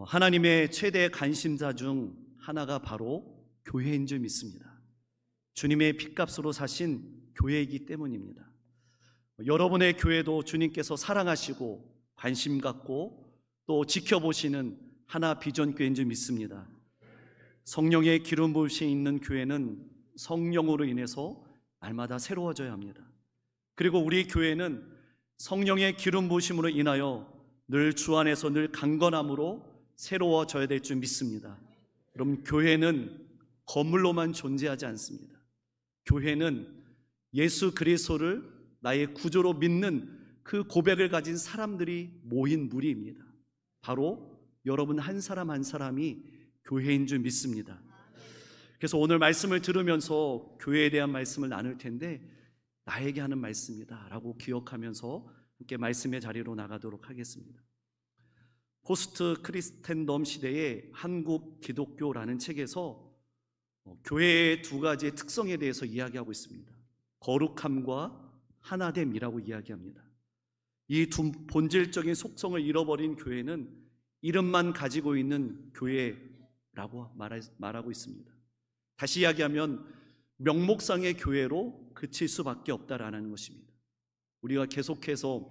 하나님의 최대 관심사 중 하나가 바로 교회인 줄 믿습니다. 주님의 핏값으로 사신 교회이기 때문입니다. 여러분의 교회도 주님께서 사랑하시고 관심 갖고 또 지켜보시는 하나 비전 교회인 줄 믿습니다. 성령의 기름 부으심이 있는 교회는 성령으로 인해서 날마다 새로워져야 합니다. 그리고 우리 교회는 성령의 기름 부으심으로 인하여 늘 주 안에서 늘 강건함으로 새로워져야 될 줄 믿습니다. 여러분, 교회는 건물로만 존재하지 않습니다. 교회는 예수 그리스도를 나의 구조로 믿는 그 고백을 가진 사람들이 모인 무리입니다. 바로 여러분 한 사람 한 사람이 교회인 줄 믿습니다. 그래서 오늘 말씀을 들으면서 교회에 대한 말씀을 나눌 텐데 나에게 하는 말씀이다 라고 기억하면서 함께 말씀의 자리로 나가도록 하겠습니다. 포스트 크리스텐덤 시대의 한국 기독교라는 책에서 교회의 두 가지의 특성에 대해서 이야기하고 있습니다. 거룩함과 하나됨이라고 이야기합니다. 이 두 본질적인 속성을 잃어버린 교회는 이름만 가지고 있는 교회라고 말하고 있습니다. 다시 이야기하면 명목상의 교회로 그칠 수밖에 없다라는 것입니다. 우리가 계속해서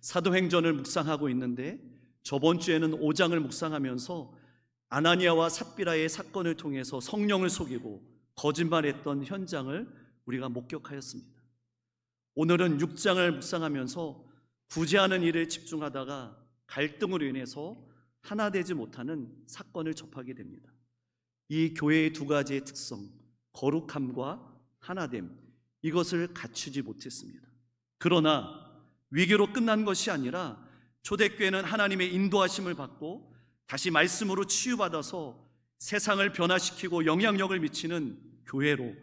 사도행전을 묵상하고 있는데 저번 주에는 5장을 묵상하면서 아나니아와 삽비라의 사건을 통해서 성령을 속이고 거짓말했던 현장을 우리가 목격하였습니다. 오늘은 6장을 묵상하면서 구제하는 일에 집중하다가 갈등으로 인해서 하나 되지 못하는 사건을 접하게 됩니다. 이 교회의 두 가지의 특성, 거룩함과 하나됨, 이것을 갖추지 못했습니다. 그러나 위기로 끝난 것이 아니라 초대교회는 하나님의 인도하심을 받고 다시 말씀으로 치유받아서 세상을 변화시키고 영향력을 미치는 교회로,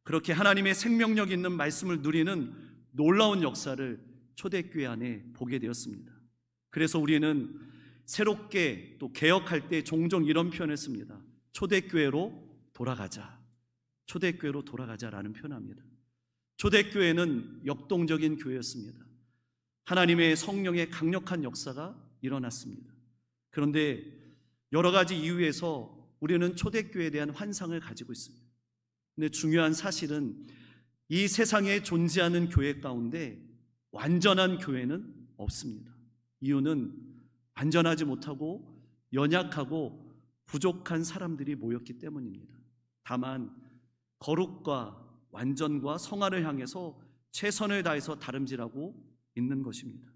그렇게 하나님의 생명력 있는 말씀을 누리는 놀라운 역사를 초대교회 안에 보게 되었습니다. 그래서 우리는 새롭게 또 개혁할 때 종종 이런 표현을 씁니다. 초대교회로 돌아가자. 초대교회로 돌아가자라는 표현합니다. 초대교회는 역동적인 교회였습니다. 하나님의 성령의 강력한 역사가 일어났습니다. 그런데 여러 가지 이유에서 우리는 초대교회에 대한 환상을 가지고 있습니다. 근데 중요한 사실은 이 세상에 존재하는 교회 가운데 완전한 교회는 없습니다. 이유는 완전하지 못하고 연약하고 부족한 사람들이 모였기 때문입니다. 다만 거룩과 완전과 성화를 향해서 최선을 다해서 다름질하고 있는 것입니다.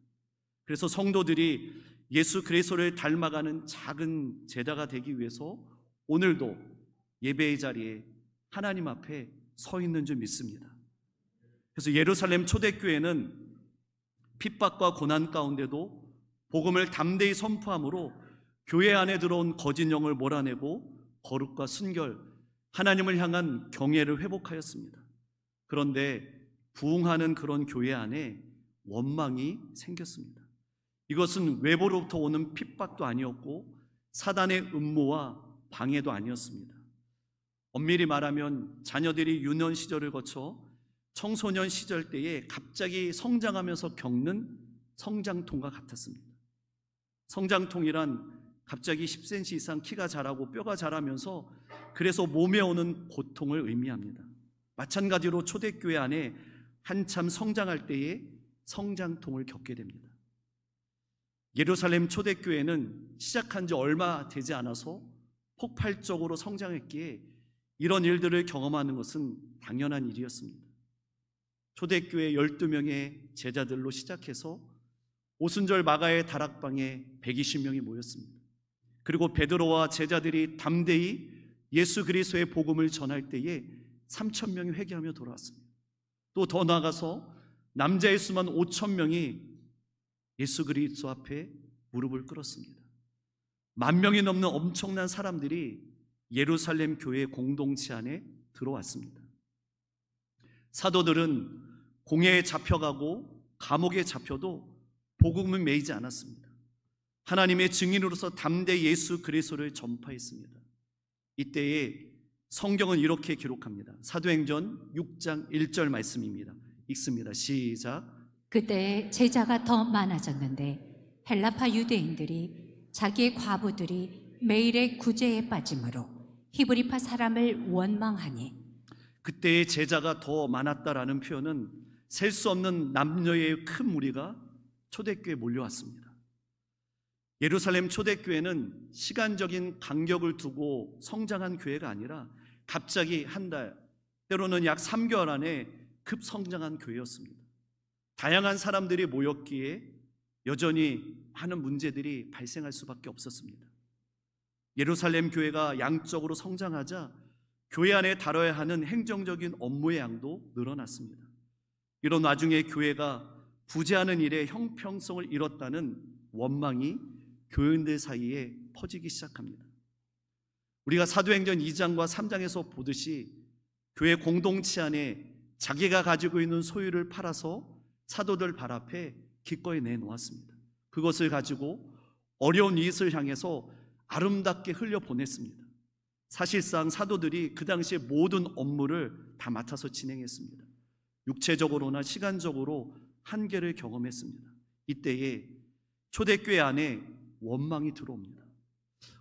그래서 성도들이 예수 그리스도를 닮아가는 작은 제자가 되기 위해서 오늘도 예배의 자리에 하나님 앞에 서 있는 줄 믿습니다. 그래서 예루살렘 초대교회는 핍박과 고난 가운데도 복음을 담대히 선포함으로 교회 안에 들어온 거짓 영을 몰아내고 거룩과 순결, 하나님을 향한 경외를 회복하였습니다. 그런데 부흥하는 그런 교회 안에 원망이 생겼습니다. 이것은 외부로부터 오는 핍박도 아니었고 사단의 음모와 방해도 아니었습니다. 엄밀히 말하면 자녀들이 유년 시절을 거쳐 청소년 시절 때에 갑자기 성장하면서 겪는 성장통과 같았습니다. 성장통이란 갑자기 10cm 이상 키가 자라고 뼈가 자라면서 그래서 몸에 오는 고통을 의미합니다. 마찬가지로 초대교회 안에 한참 성장할 때에 성장통을 겪게 됩니다. 예루살렘 초대교회는 시작한 지 얼마 되지 않아서 폭발적으로 성장했기에 이런 일들을 경험하는 것은 당연한 일이었습니다. 초대교회 12명의 제자들로 시작해서 오순절 마가의 다락방에 120명이 모였습니다. 그리고 베드로와 제자들이 담대히 예수 그리스도의 복음을 전할 때에 3,000명이 회개하며 돌아왔습니다. 또 더 나아가서 남자의 수만 5,000명이 예수 그리스도 앞에 무릎을 꿇었습니다. 10,000명이 넘는 엄청난 사람들이 예루살렘 교회 공동체 안에 들어왔습니다. 사도들은 공회에 잡혀가고 감옥에 잡혀도 복음은 매이지 않았습니다. 하나님의 증인으로서 담대히 예수 그리스도를 전파했습니다. 이때에 성경은 이렇게 기록합니다. 사도행전 6장 1절 말씀입니다. 읽습니다. 시작. 그때 제자가 더 많아졌는데 헬라파 유대인들이 자기의 과부들이 매일의 구제에 빠짐으로 히브리파 사람을 원망하니 그때의 제자가 더 많았다라는 표현은 셀 수 없는 남녀의 큰 무리가 초대교회에 몰려왔습니다. 예루살렘 초대교회는 시간적인 간격을 두고 성장한 교회가 아니라 갑자기 한 달, 때로는 약 3개월 안에 급성장한 교회였습니다. 다양한 사람들이 모였기에 여전히 많은 문제들이 발생할 수밖에 없었습니다. 예루살렘 교회가 양적으로 성장하자 교회 안에 다뤄야 하는 행정적인 업무의 양도 늘어났습니다. 이런 와중에 교회가 부재하는 일에 형평성을 잃었다는 원망이 교인들 사이에 퍼지기 시작합니다. 우리가 사도행전 2장과 3장에서 보듯이 교회 공동체 안에 자기가 가지고 있는 소유를 팔아서 사도들 발 앞에 기꺼이 내놓았습니다. 그것을 가지고 어려운 이웃을 향해서 아름답게 흘려보냈습니다. 사실상 사도들이 그 당시에 모든 업무를 다 맡아서 진행했습니다. 육체적으로나 시간적으로 한계를 경험했습니다. 이때에 초대교회 안에 원망이 들어옵니다.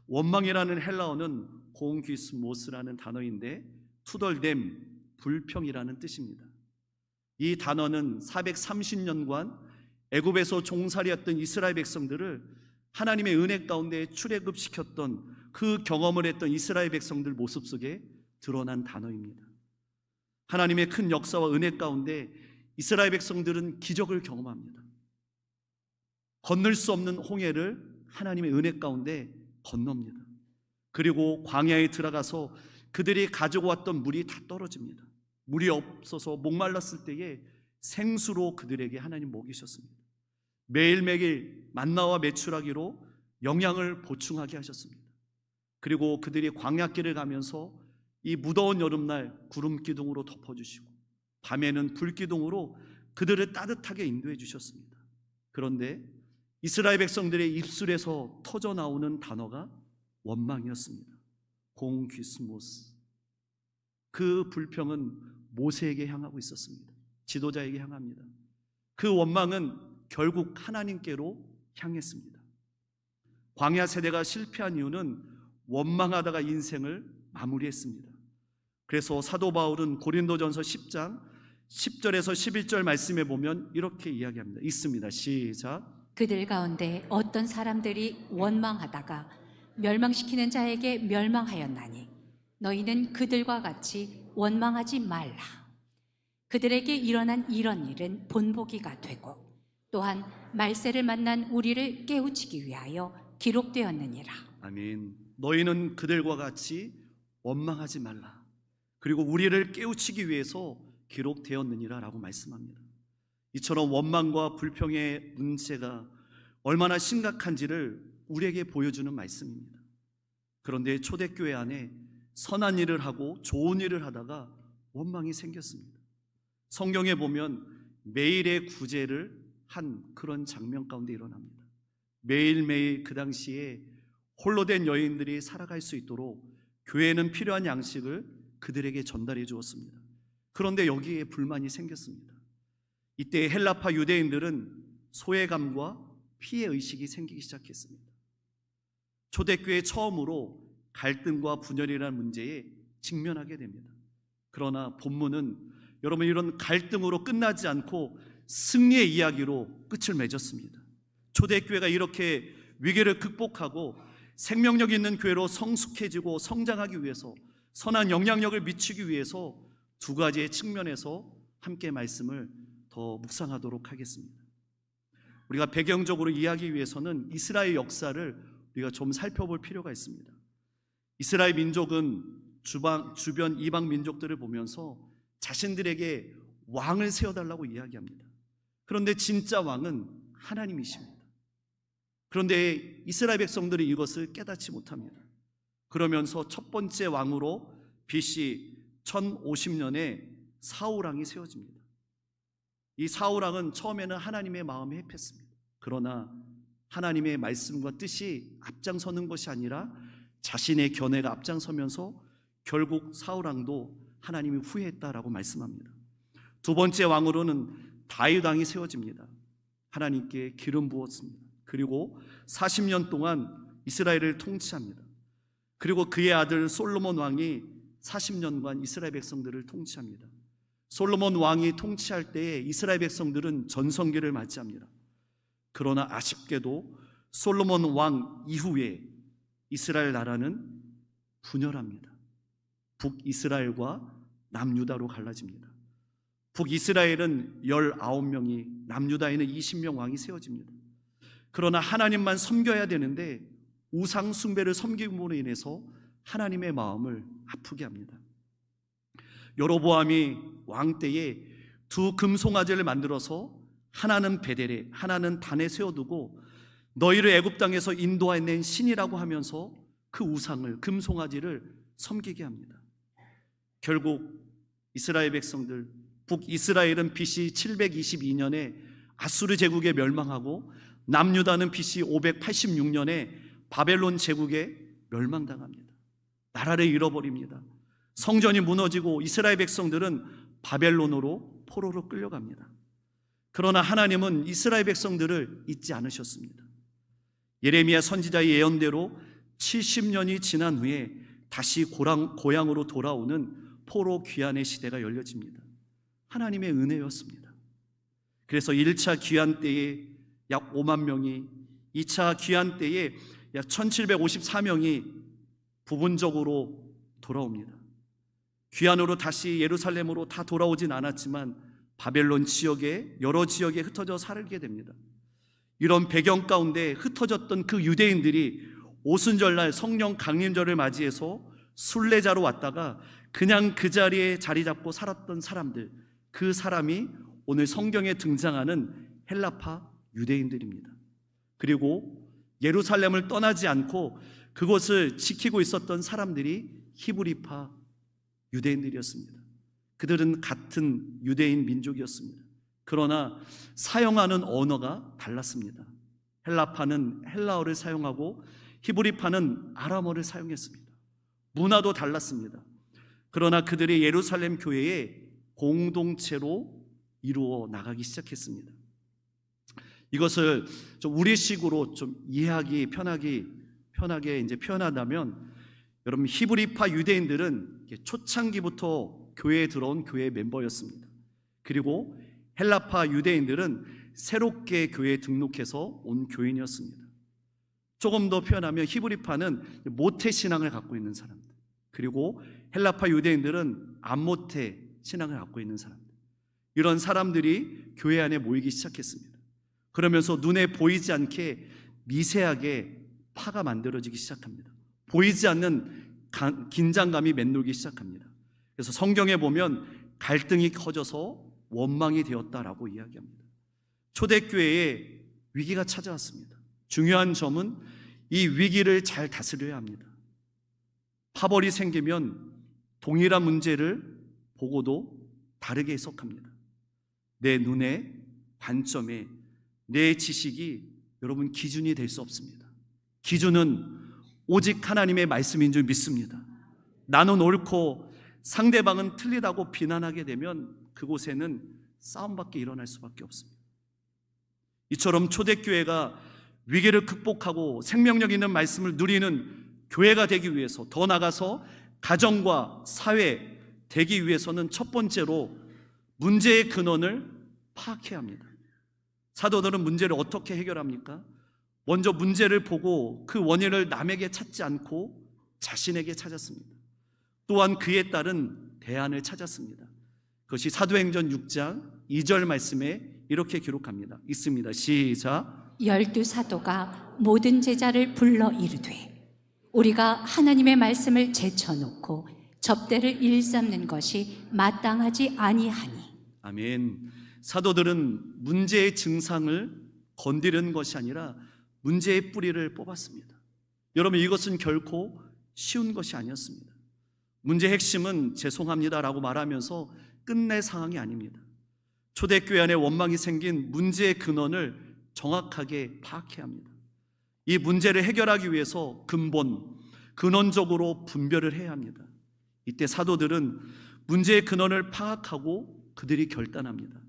원망이라는 헬라어는 공귀스모스라는 단어인데 투덜댐, 불평이라는 뜻입니다. 이 단어는 430년간 애굽에서 종살이했던 이스라엘 백성들을 하나님의 은혜 가운데 출애굽시켰던 그 경험을 했던 이스라엘 백성들 모습 속에 드러난 단어입니다. 하나님의 큰 역사와 은혜 가운데 이스라엘 백성들은 기적을 경험합니다. 건널 수 없는 홍해를 하나님의 은혜 가운데 건넙니다. 그리고 광야에 들어가서 그들이 가지고 왔던 물이 다 떨어집니다. 물이 없어서 목말랐을 때에 생수로 그들에게 하나님 먹이셨습니다. 매일매일 만나와 메추라기로 영양을 보충하게 하셨습니다. 그리고 그들이 광야길을 가면서 이 무더운 여름날 구름 기둥으로 덮어주시고 밤에는 불 기둥으로 그들을 따뜻하게 인도해 주셨습니다. 그런데 이스라엘 백성들의 입술에서 터져 나오는 단어가 원망이었습니다. 공귀스모스. 그 불평은 모세에게 향하고 있었습니다. 지도자에게 향합니다. 그 원망은 결국 하나님께로 향했습니다. 광야 세대가 실패한 이유는 원망하다가 인생을 마무리했습니다. 그래서 사도 바울은 고린도전서 10장 10절에서 11절 말씀에 보면 이렇게 이야기합니다. 있습니다. 시작. 그들 가운데 어떤 사람들이 원망하다가 멸망시키는 자에게 멸망하였나니 너희는 그들과 같이 원망하지 말라. 그들에게 일어난 이런 일은 본보기가 되고 또한 말세를 만난 우리를 깨우치기 위하여 기록되었느니라. 아멘. 너희는 그들과 같이 원망하지 말라. 그리고 우리를 깨우치기 위해서 기록되었느니라 라고 말씀합니다. 이처럼 원망과 불평의 문제가 얼마나 심각한지를 우리에게 보여주는 말씀입니다. 그런데 초대교회 안에 선한 일을 하고 좋은 일을 하다가 원망이 생겼습니다. 성경에 보면 매일의 구제를 한 그런 장면 가운데 일어납니다. 매일매일 그 당시에 홀로 된 여인들이 살아갈 수 있도록 교회는 필요한 양식을 그들에게 전달해 주었습니다. 그런데 여기에 불만이 생겼습니다. 이때 헬라파 유대인들은 소외감과 피해의식이 생기기 시작했습니다. 초대교회 처음으로 갈등과 분열이라는 문제에 직면하게 됩니다. 그러나 본문은 여러분 이런 갈등으로 끝나지 않고 승리의 이야기로 끝을 맺었습니다. 초대교회가 이렇게 위기를 극복하고 생명력 있는 교회로 성숙해지고 성장하기 위해서 선한 영향력을 미치기 위해서 두 가지의 측면에서 함께 말씀을 더 묵상하도록 하겠습니다. 우리가 배경적으로 이해하기 위해서는 이스라엘 역사를 우리가 좀 살펴볼 필요가 있습니다. 이스라엘 민족은 주변 이방 민족들을 보면서 자신들에게 왕을 세워달라고 이야기합니다. 그런데 진짜 왕은 하나님이십니다. 그런데 이스라엘 백성들이 이것을 깨닫지 못합니다. 그러면서 첫 번째 왕으로 BC 1050년에 사울왕이 세워집니다. 이 사울왕은 처음에는 하나님의 마음에 합했습니다. 그러나 하나님의 말씀과 뜻이 앞장서는 것이 아니라 자신의 견해가 앞장서면서 결국 사울왕도 하나님이 후회했다라고 말씀합니다. 두 번째 왕으로는 다윗 왕이 세워집니다. 하나님께 기름 부었습니다. 그리고 40년 동안 이스라엘을 통치합니다. 그리고 그의 아들 솔로몬 왕이 40년간 이스라엘 백성들을 통치합니다. 솔로몬 왕이 통치할 때에 이스라엘 백성들은 전성기를 맞이합니다. 그러나 아쉽게도 솔로몬 왕 이후에 이스라엘 나라는 분열합니다. 북이스라엘과 남유다로 갈라집니다. 북이스라엘은 19명이, 남유다에는 20명 왕이 세워집니다. 그러나 하나님만 섬겨야 되는데 우상 숭배를 섬김으로 인해서 하나님의 마음을 아프게 합니다. 여로보암이 왕 때에 두 금송아지를 만들어서 하나는 베델에, 하나는 단에 세워두고 너희를 애굽 땅에서 인도해낸 신이라고 하면서 그 우상을, 금송아지를 섬기게 합니다. 결국 이스라엘 백성들, 북이스라엘은 BC 722년에 아수르 제국에 멸망하고 남유다는 BC 586년에 바벨론 제국에 멸망당합니다. 나라를 잃어버립니다. 성전이 무너지고 이스라엘 백성들은 바벨론으로 포로로 끌려갑니다. 그러나 하나님은 이스라엘 백성들을 잊지 않으셨습니다. 예레미야 선지자의 예언대로 70년이 지난 후에 다시 고향으로 돌아오는 포로 귀환의 시대가 열려집니다. 하나님의 은혜였습니다. 그래서 1차 귀환 때에 약 5만 명이, 2차 귀환 때에 약 1754명이 부분적으로 돌아옵니다. 귀환으로 다시 예루살렘으로 다 돌아오진 않았지만 바벨론 지역에, 여러 지역에 흩어져 살게 됩니다. 이런 배경 가운데 흩어졌던 그 유대인들이 오순절날 성령 강림절을 맞이해서 순례자로 왔다가 그냥 그 자리에 자리 잡고 살았던 사람들, 그 사람이 오늘 성경에 등장하는 헬라파 유대인들입니다. 그리고 예루살렘을 떠나지 않고 그곳을 지키고 있었던 사람들이 히브리파 유대인들이었습니다. 그들은 같은 유대인 민족이었습니다. 그러나 사용하는 언어가 달랐습니다. 헬라파는 헬라어를 사용하고 히브리파는 아람어를 사용했습니다. 문화도 달랐습니다. 그러나 그들이 예루살렘 교회의 공동체로 이루어 나가기 시작했습니다. 이것을 좀 우리식으로 좀 이해하기 편하게 이제 표현한다면, 여러분, 히브리파 유대인들은 초창기부터 교회에 들어온 교회 멤버였습니다. 그리고 헬라파 유대인들은 새롭게 교회에 등록해서 온 교인이었습니다. 조금 더 표현하면 히브리파는 모태 신앙을 갖고 있는 사람들, 그리고 헬라파 유대인들은 암모태 신앙을 갖고 있는 사람들, 이런 사람들이 교회 안에 모이기 시작했습니다. 그러면서 눈에 보이지 않게 미세하게 파가 만들어지기 시작합니다. 보이지 않는 긴장감이 맴돌기 시작합니다. 그래서 성경에 보면 갈등이 커져서 원망이 되었다라고 이야기합니다. 초대교회에 위기가 찾아왔습니다. 중요한 점은 이 위기를 잘 다스려야 합니다. 파벌이 생기면 동일한 문제를 보고도 다르게 해석합니다. 내 눈에, 관점에, 내 지식이 여러분 기준이 될 수 없습니다. 기준은 오직 하나님의 말씀인 줄 믿습니다. 나는 옳고 상대방은 틀리다고 비난하게 되면 그곳에는 싸움밖에 일어날 수밖에 없습니다. 이처럼 초대교회가 위기를 극복하고 생명력 있는 말씀을 누리는 교회가 되기 위해서, 더 나아가서 가정과 사회 되기 위해서는 첫 번째로 문제의 근원을 파악해야 합니다. 사도들은 문제를 어떻게 해결합니까? 먼저 문제를 보고 그 원인을 남에게 찾지 않고 자신에게 찾았습니다. 또한 그에 따른 대안을 찾았습니다. 그것이 사도행전 6장 2절 말씀에 이렇게 기록합니다. 있습니다. 시작. 12사도가 모든 제자를 불러 이르되 우리가 하나님의 말씀을 제쳐놓고 접대를 일삼는 것이 마땅하지 아니하니. 아멘. 사도들은 문제의 증상을 건드리는 것이 아니라 문제의 뿌리를 뽑았습니다. 여러분, 이것은 결코 쉬운 것이 아니었습니다. 문제의 핵심은 죄송합니다라고 말하면서 끝낼 상황이 아닙니다. 초대교회 안에 원망이 생긴 문제의 근원을 정확하게 파악해야 합니다. 이 문제를 해결하기 위해서 근원적으로 분별을 해야 합니다. 이때 사도들은 문제의 근원을 파악하고 그들이 결단합니다.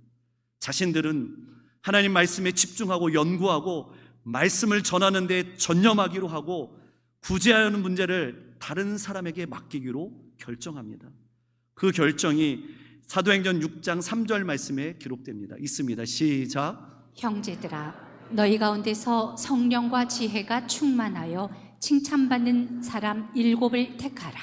자신들은 하나님 말씀에 집중하고 연구하고 말씀을 전하는 데 전념하기로 하고 구제하는 문제를 다른 사람에게 맡기기로 결정합니다. 그 결정이 사도행전 6장 3절 말씀에 기록됩니다. 있습니다. 시작. 형제들아, 너희 가운데서 성령과 지혜가 충만하여 칭찬받는 사람 7을 택하라.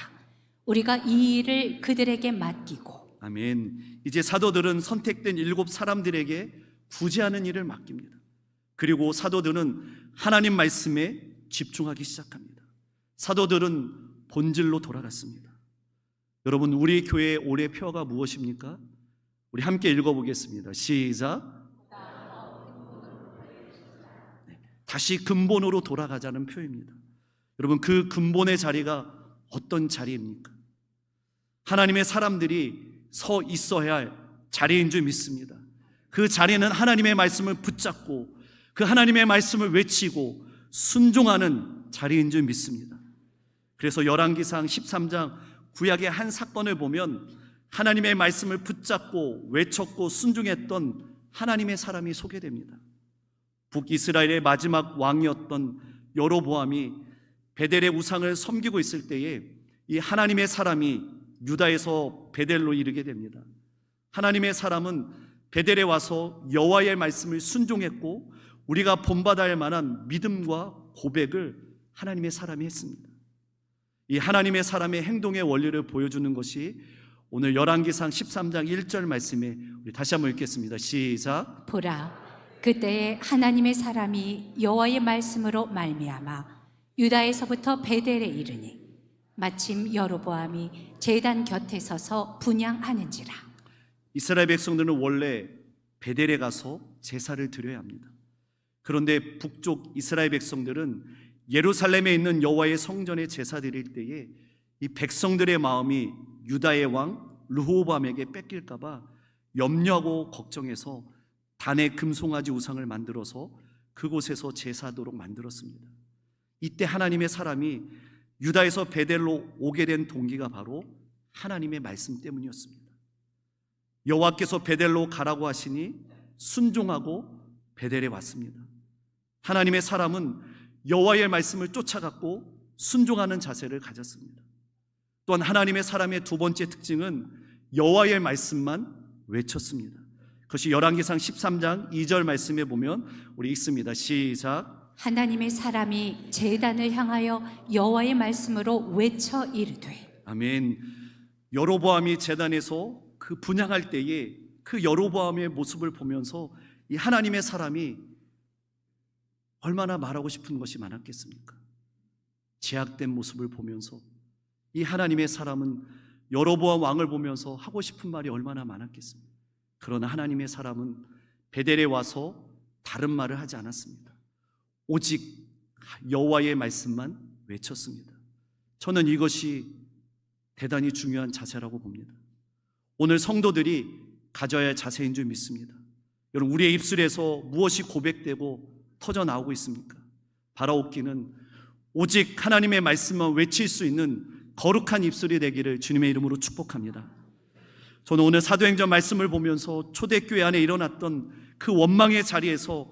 우리가 이 일을 그들에게 맡기고. 아멘. 이제 사도들은 선택된 7 사람들에게 구제하는 일을 맡깁니다. 그리고 사도들은 하나님 말씀에 집중하기 시작합니다. 사도들은 본질로 돌아갔습니다. 여러분, 우리 교회의 올해 표어가 무엇입니까? 우리 함께 읽어보겠습니다. 시작. 다시 근본으로 돌아가자는 표입니다. 여러분, 그 근본의 자리가 어떤 자리입니까? 하나님의 사람들이 서 있어야 할 자리인 줄 믿습니다. 그 자리는 하나님의 말씀을 붙잡고 그 하나님의 말씀을 외치고 순종하는 자리인 줄 믿습니다. 그래서 열왕기상 13장 구약의 한 사건을 보면 하나님의 말씀을 붙잡고 외쳤고 순종했던 하나님의 사람이 소개됩니다. 북이스라엘의 마지막 왕이었던 여로보암이 베델의 우상을 섬기고 있을 때에 이 하나님의 사람이 유다에서 베델로 이르게 됩니다. 하나님의 사람은 베델에 와서 여호와의 말씀을 순종했고 우리가 본받아야 할 만한 믿음과 고백을 하나님의 사람이 했습니다. 이 하나님의 사람의 행동의 원리를 보여주는 것이 오늘 열왕기상 13장 1절 말씀에 우리 다시 한번 읽겠습니다. 시작. 보라, 그때에 하나님의 사람이 여호와의 말씀으로 말미암아 유다에서부터 베델에 이르니 마침 여로보암이 제단 곁에 서서 분향하는지라. 이스라엘 백성들은 원래 베델에 가서 제사를 드려야 합니다. 그런데 북쪽 이스라엘 백성들은 예루살렘에 있는 여호와의 성전에 제사 드릴 때에 이 백성들의 마음이 유다의 왕 르호보암에게 뺏길까 봐 염려하고 걱정해서 단의 금송아지 우상을 만들어서 그곳에서 제사하도록 만들었습니다. 이때 하나님의 사람이 유다에서 베델로 오게 된 동기가 바로 하나님의 말씀 때문이었습니다. 여호와께서 베델로 가라고 하시니 순종하고 베델에 왔습니다. 하나님의 사람은 여호와의 말씀을 쫓아갔고 순종하는 자세를 가졌습니다. 또한 하나님의 사람의 두 번째 특징은 여호와의 말씀만 외쳤습니다. 그것이 열왕기상 13장 2절 말씀에 보면 우리 읽습니다. 시작. 하나님의 사람이 제단을 향하여 여호와의 말씀으로 외쳐 이르되. 아멘. 여로보암이 제단에서 그 분향할 때에 그 여로보암의 모습을 보면서 이 하나님의 사람이 얼마나 말하고 싶은 것이 많았겠습니까? 제약된 모습을 보면서 이 하나님의 사람은 여로보암 왕을 보면서 하고 싶은 말이 얼마나 많았겠습니까? 그러나 하나님의 사람은 베델에 와서 다른 말을 하지 않았습니다. 오직 여호와의 말씀만 외쳤습니다. 저는 이것이 대단히 중요한 자세라고 봅니다. 오늘 성도들이 가져야 할 자세인 줄 믿습니다. 여러분, 우리의 입술에서 무엇이 고백되고 터져 나오고 있습니까? 바라옵기는 오직 하나님의 말씀만 외칠 수 있는 거룩한 입술이 되기를 주님의 이름으로 축복합니다. 저는 오늘 사도행전 말씀을 보면서 초대교회 안에 일어났던 그 원망의 자리에서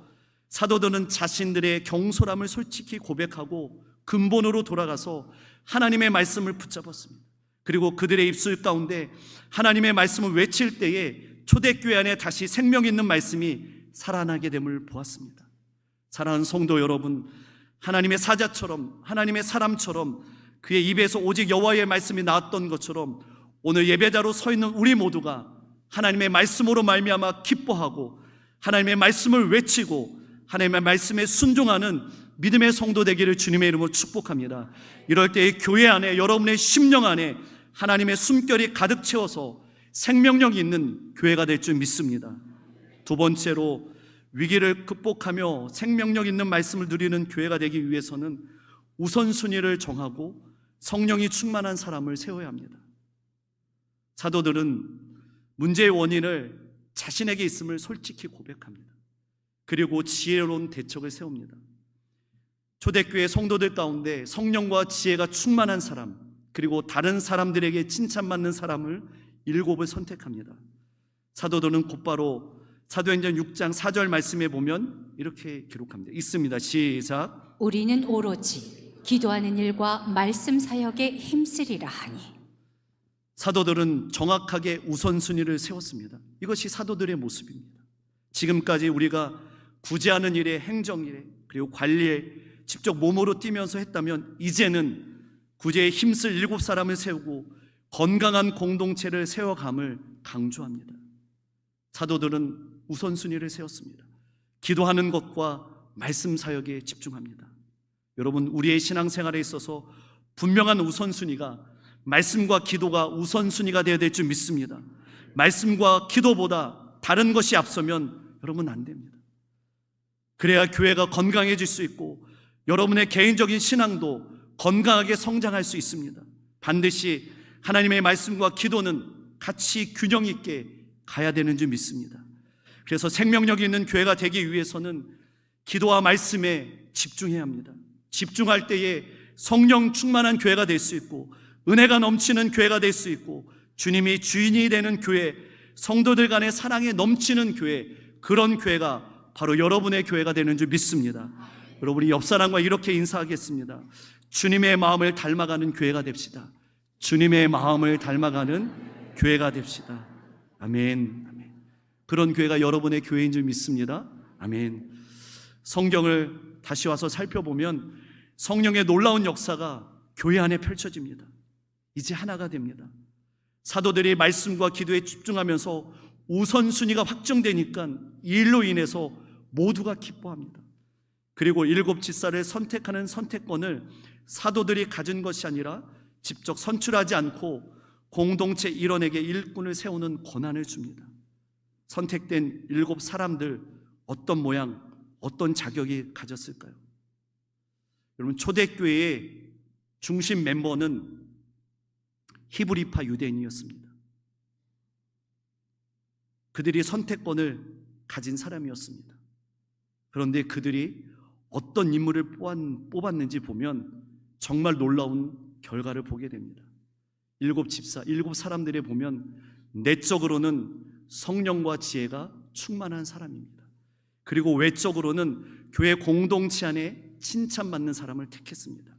사도들은 자신들의 경솔함을 솔직히 고백하고 근본으로 돌아가서 하나님의 말씀을 붙잡았습니다. 그리고 그들의 입술 가운데 하나님의 말씀을 외칠 때에 초대교회 안에 다시 생명 있는 말씀이 살아나게 됨을 보았습니다. 사랑하는 성도 여러분, 하나님의 사자처럼 하나님의 사람처럼 그의 입에서 오직 여호와의 말씀이 나왔던 것처럼 오늘 예배자로 서 있는 우리 모두가 하나님의 말씀으로 말미암아 기뻐하고 하나님의 말씀을 외치고 하나님의 말씀에 순종하는 믿음의 성도 되기를 주님의 이름으로 축복합니다. 이럴 때 교회 안에 여러분의 심령 안에 하나님의 숨결이 가득 채워서 생명력 있는 교회가 될 줄 믿습니다. 두 번째로 위기를 극복하며 생명력 있는 말씀을 누리는 교회가 되기 위해서는 우선순위를 정하고 성령이 충만한 사람을 세워야 합니다. 사도들은 문제의 원인을 자신에게 있음을 솔직히 고백합니다. 그리고 지혜로운 대책을 세웁니다. 초대교회 성도들 가운데 성령과 지혜가 충만한 사람, 그리고 다른 사람들에게 칭찬받는 사람을 7을 선택합니다. 사도들은 곧바로 사도행전 6장 4절 말씀에 보면 이렇게 기록합니다. 있습니다. 시작. 우리는 오로지 기도하는 일과 말씀 사역에 힘쓰리라 하니. 사도들은 정확하게 우선순위를 세웠습니다. 이것이 사도들의 모습입니다. 지금까지 우리가 구제하는 일에, 행정일에, 그리고 관리에 직접 몸으로 뛰면서 했다면 이제는 구제에 힘쓸 7사람을 세우고 건강한 공동체를 세워감을 강조합니다. 사도들은 우선순위를 세웠습니다. 기도하는 것과 말씀 사역에 집중합니다. 여러분, 우리의 신앙생활에 있어서 분명한 우선순위가 말씀과 기도가 우선순위가 되어야 될 줄 믿습니다. 말씀과 기도보다 다른 것이 앞서면 여러분 안 됩니다. 그래야 교회가 건강해질 수 있고 여러분의 개인적인 신앙도 건강하게 성장할 수 있습니다. 반드시 하나님의 말씀과 기도는 같이 균형 있게 가야 되는 줄 믿습니다. 그래서 생명력 있는 교회가 되기 위해서는 기도와 말씀에 집중해야 합니다. 집중할 때에 성령 충만한 교회가 될 수 있고 은혜가 넘치는 교회가 될 수 있고 주님이 주인이 되는 교회, 성도들 간의 사랑에 넘치는 교회, 그런 교회가 바로 여러분의 교회가 되는 줄 믿습니다. 여러분이 옆 사람과 이렇게 인사하겠습니다. 주님의 마음을 닮아가는 교회가 됩시다. 주님의 마음을 닮아가는 교회가 됩시다. 아멘. 아멘. 그런 교회가 여러분의 교회인 줄 믿습니다. 아멘. 성경을 다시 와서 살펴보면 성령의 놀라운 역사가 교회 안에 펼쳐집니다. 이제 하나가 됩니다. 사도들이 말씀과 기도에 집중하면서 우선순위가 확정되니까 이 일로 인해서 모두가 기뻐합니다. 그리고 7 집사를 선택하는 선택권을 사도들이 가진 것이 아니라 직접 선출하지 않고 공동체 일원에게 일꾼을 세우는 권한을 줍니다. 선택된 7 사람들 어떤 모양, 어떤 자격이 가졌을까요? 여러분, 초대교회의 중심 멤버는 히브리파 유대인이었습니다. 그들이 선택권을 가진 사람이었습니다. 그런데 그들이 어떤 인물을 뽑았는지 보면 정말 놀라운 결과를 보게 됩니다. 7 집사, 7 사람들에 보면 내적으로는 성령과 지혜가 충만한 사람입니다. 그리고 외적으로는 교회 공동체 안에 칭찬받는 사람을 택했습니다.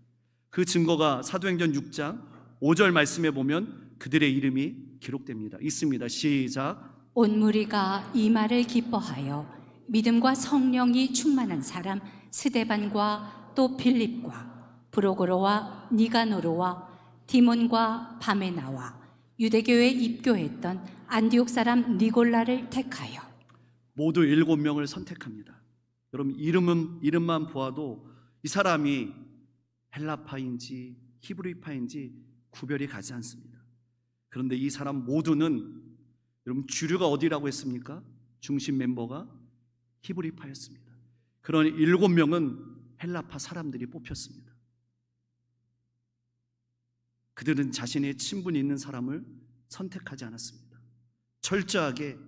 그 증거가 사도행전 6장 5절 말씀에 보면 그들의 이름이 기록됩니다. 있습니다. 시작. 온 무리가 이 말을 기뻐하여 믿음과 성령이 충만한 사람 스데반과 또 빌립과 프로고로와 니가노르와 디몬과 바메나와 유대교회에 입교했던 안디옥 사람 니골라를 택하여 모두 7명을 선택합니다. 여러분, 이름만 보아도 이 사람이 헬라파인지 히브리파인지 구별이 가지 않습니다. 그런데 이 사람 모두는 여러분 주류가 어디라고 했습니까? 중심 멤버가 히브리파였습니다. 그런 7명은 헬라파 사람들이 뽑혔습니다. 그들은 자신의 친분이 있는 사람을 선택하지 않았습니다. 철저하게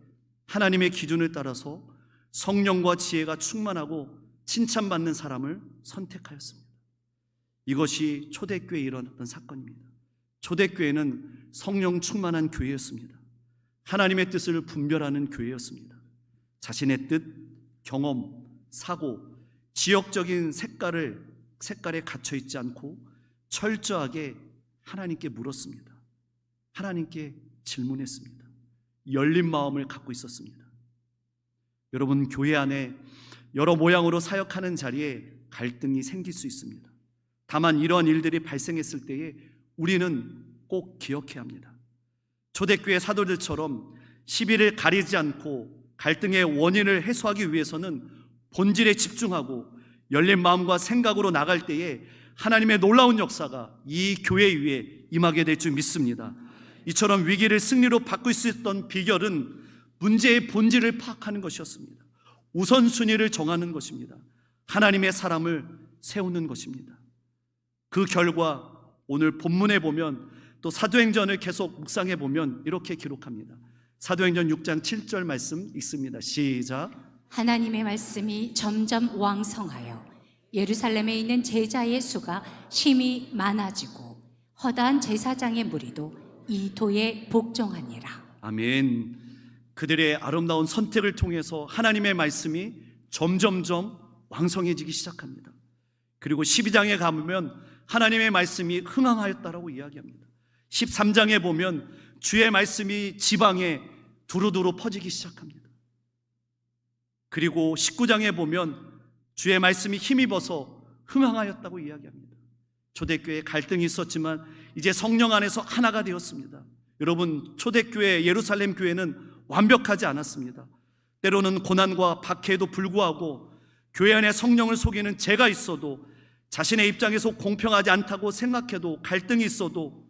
하나님의 기준을 따라서 성령과 지혜가 충만하고 칭찬받는 사람을 선택하였습니다. 이것이 초대교회에 일어났던 사건입니다. 초대교회는 성령 충만한 교회였습니다. 하나님의 뜻을 분별하는 교회였습니다. 자신의 뜻, 경험, 사고, 지역적인 색깔에 갇혀 있지 않고 철저하게 하나님께 물었습니다. 하나님께 질문했습니다. 열린 마음을 갖고 있었습니다. 여러분, 교회 안에 여러 모양으로 사역하는 자리에 갈등이 생길 수 있습니다. 다만 이러한 일들이 발생했을 때에 우리는 꼭 기억해야 합니다. 초대교회 사도들처럼 시비를 가리지 않고 갈등의 원인을 해소하기 위해서는 본질에 집중하고 열린 마음과 생각으로 나갈 때에 하나님의 놀라운 역사가 이 교회 위에 임하게 될 줄 믿습니다. 이처럼 위기를 승리로 바꿀 수 있던 비결은 문제의 본질을 파악하는 것이었습니다. 우선순위를 정하는 것입니다. 하나님의 사람을 세우는 것입니다. 그 결과 오늘 본문에 보면 또 사도행전을 계속 묵상해 보면 이렇게 기록합니다. 사도행전 6장 7절 말씀 읽습니다. 시작. 하나님의 말씀이 점점 왕성하여 예루살렘에 있는 제자의 수가 심히 많아지고 허다한 제사장의 무리도 이 도에 복종하니라. 아멘. 그들의 아름다운 선택을 통해서 하나님의 말씀이 점점점 왕성해지기 시작합니다. 그리고 12장에 가보면 하나님의 말씀이 흥황하였다라고 이야기합니다. 13장에 보면 주의 말씀이 지방에 두루두루 퍼지기 시작합니다. 그리고 19장에 보면 주의 말씀이 힘입어서 흥황하였다고 이야기합니다. 초대교회에 갈등이 있었지만 이제 성령 안에서 하나가 되었습니다. 여러분, 초대교회 예루살렘 교회는 완벽하지 않았습니다. 때로는 고난과 박해에도 불구하고 교회 안에 성령을 속이는 죄가 있어도, 자신의 입장에서 공평하지 않다고 생각해도, 갈등이 있어도,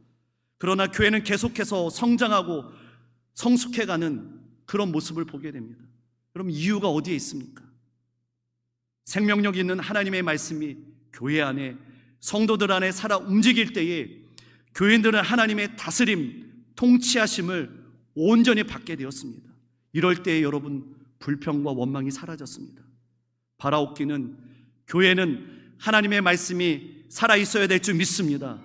그러나 교회는 계속해서 성장하고 성숙해가는 그런 모습을 보게 됩니다. 그럼 이유가 어디에 있습니까? 생명력 있는 하나님의 말씀이 교회 안에, 성도들 안에 살아 움직일 때에 교인들은 하나님의 다스림, 통치하심을 온전히 받게 되었습니다. 이럴 때에 여러분, 불평과 원망이 사라졌습니다. 바라옵기는, 교회는 하나님의 말씀이 살아있어야 될 줄 믿습니다.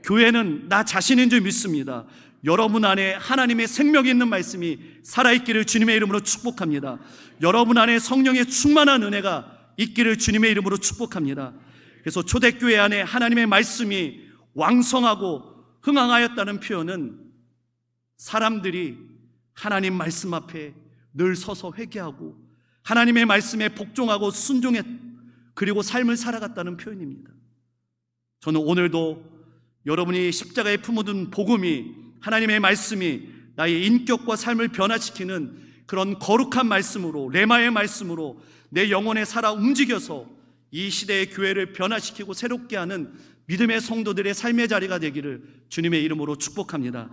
교회는 나 자신인 줄 믿습니다. 여러분 안에 하나님의 생명 있는 말씀이 살아있기를 주님의 이름으로 축복합니다. 여러분 안에 성령의 충만한 은혜가 있기를 주님의 이름으로 축복합니다. 그래서 초대교회 안에 하나님의 말씀이 왕성하고 흥황하였다는 표현은 사람들이 하나님 말씀 앞에 늘 서서 회개하고 하나님의 말씀에 복종하고 순종했, 그리고 삶을 살아갔다는 표현입니다. 저는 오늘도 여러분이 십자가에 품어둔 복음이, 하나님의 말씀이 나의 인격과 삶을 변화시키는 그런 거룩한 말씀으로, 레마의 말씀으로 내 영혼에 살아 움직여서 이 시대의 교회를 변화시키고 새롭게 하는 믿음의 성도들의 삶의 자리가 되기를 주님의 이름으로 축복합니다.